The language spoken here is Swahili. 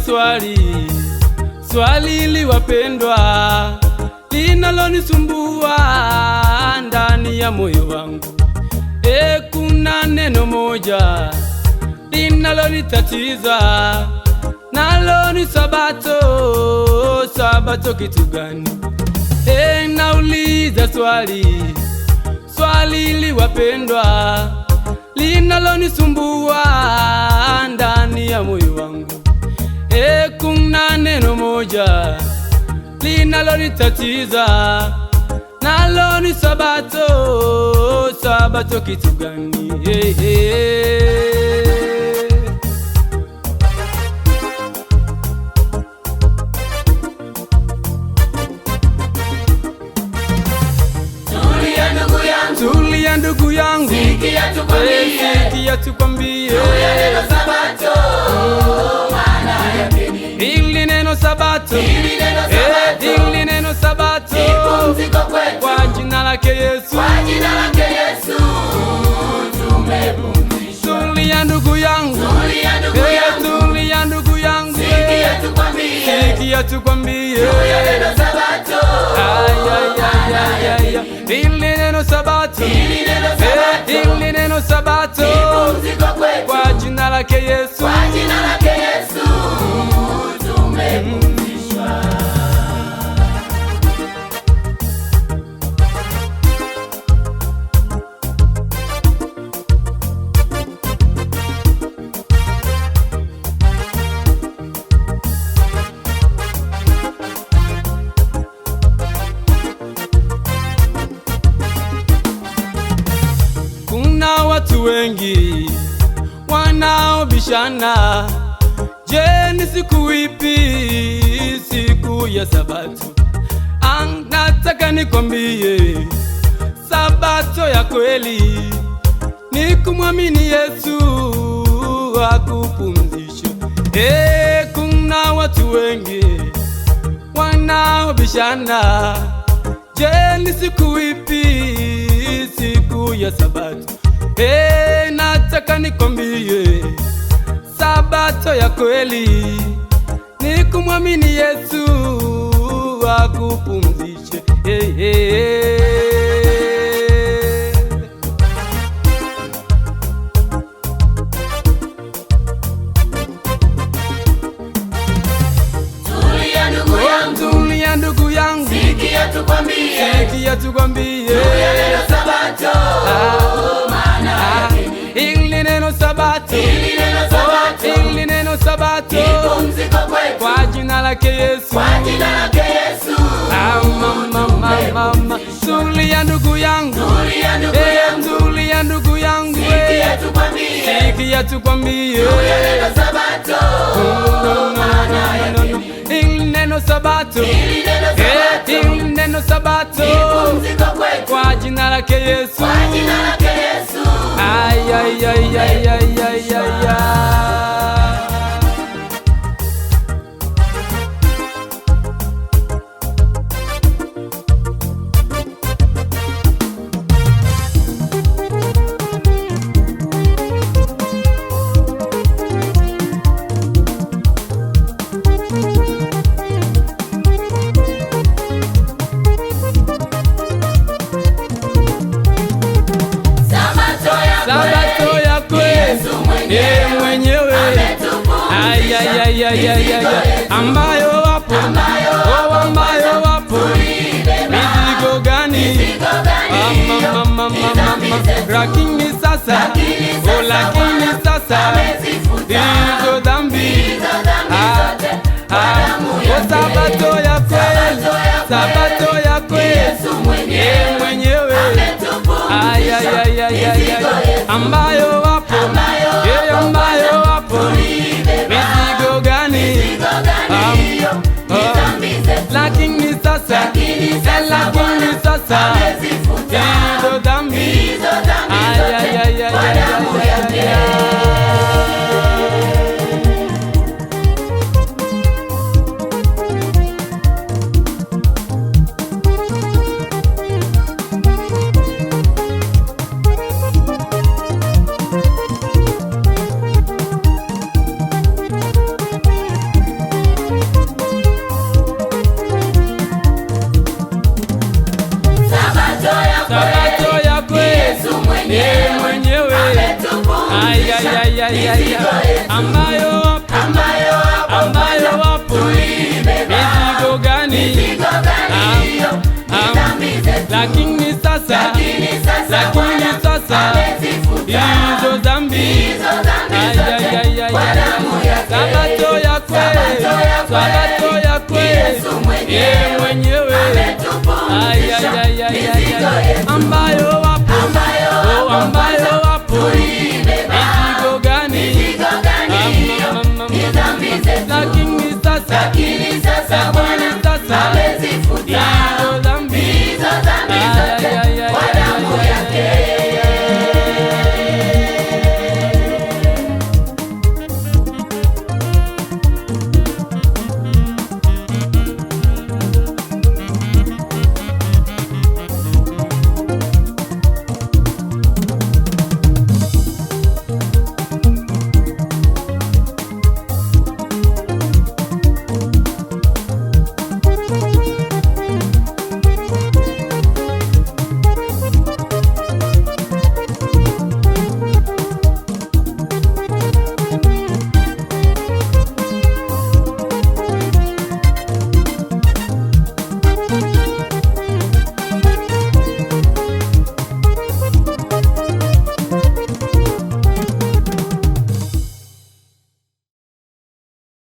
nauliza swali li wapendwa, linalonisumbua ndani ya moyo wangu. Kuna neno moja linalonitatiza, nalo ni Sabato. Sabato kitu gani? Nauliza swali li wapendwa, linalonisumbua ndani ya moyo wangu. Kuna neno moja linalonitatiza, nalo ni Sabato. Sabato kitu gani? Tulia ndugu yangu, sikia tukwambie, hili neno Sabato, hili neno Sabato, kwa jina lake Yesu, tulia ndugu yangu, tulia ndugu yangu, sikia tukwambie, hili neno Sabato, hili neno Sabato, kwa jina lake Yesu, tumepumzishwa. Kuna watu wengi wanaobishana, je, ni siku ipi siku ya Sabato? Nataka nikwambie, Sabato ya kweli ni kumwamini Yesu akupumzishe. Kuna watu wengi wanaobishana, je, ni siku ipi siku ya Sabato? Nataka nikwambie, Sabato ya kweli ni kumwamini Yesu akupumzishe. Tulia ndugu yangu, sikia tukwambie, hili neno Sabato, hili neno Sabato, kwa jina lake Yesu, mama. Tulia ndugu yangu, tulia ndugu yangu, sikia tukwambie, hili neno Sabato, hili neno Sabato, kwa jina lake Yesu, Sabato ya kweli mwenyewe, ambayo wapo, ambayo wapo, mizigo gani? Lakini sasa hizo dhambi, Sabato ya kweli, Sabato ya kweli mwenyewe, ambayo wapo, ambayo wapo, mizigo gani? Lakini sasa hizo dhambi, ambayo wapo mizigo gani? Lakini sasa hizo dhambi Sabato ya kweli yeye mwenyewe ambayo wapo mizigo gani? Lakini sasa